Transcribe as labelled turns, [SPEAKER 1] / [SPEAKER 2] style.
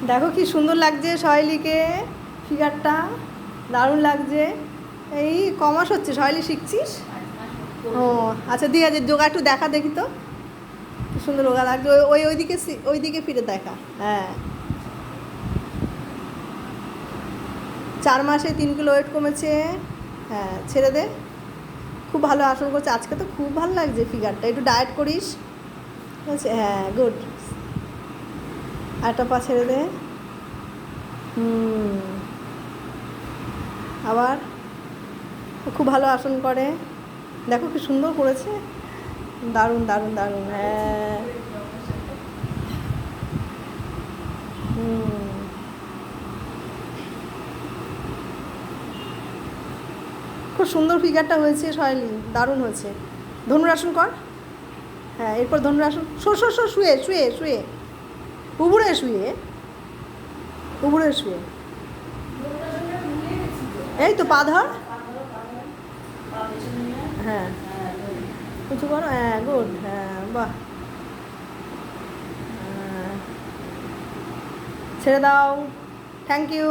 [SPEAKER 1] দেখো কি সুন্দর লাগছে সহেলিকে, ফিগারটা দারুণ লাগছে। এই কমাস হচ্ছে সহেলি, শিখছিস? ও আচ্ছা ঠিক আছে, যোগা একটু দেখা দেখি তো, কি সুন্দর রোগা লাগছে। ওইদিকে ওইদিকে ফিরে দেখা। হ্যাঁ, 4 মাসে 3 কিলো ওয়েট কমেছে। হ্যাঁ ছেড়ে দে, খুব ভালো আসন করছে আজকে, তো খুব ভালো লাগছে ফিগারটা। একটু ডায়েট করিস, ঠিক আছে? হ্যাঁ গুড। আরেকটা পা ছেড়ে দে। হুম, আবার খুব ভালো আসন করে, দেখো কি সুন্দর করেছে, দারুণ দারুণ দারুণ। হ্যাঁ হুম, খুব সুন্দর ফিগারটা হয়েছে সহেলি, দারুণ হয়েছে। ধনুরাসন কর। হ্যাঁ এরপর ধনুরাসন, শুয়ে শুয়ে শুয়ে, উবুড়ে শুয়ে, উবুড়ে শুয়ে, এই তো পা ধর। হ্যাঁ কিছু করো, হ্যাঁ গুড, হ্যাঁ বাহ। হ্যাঁ, ছেড়ে দাও, থ্যাংক ইউ।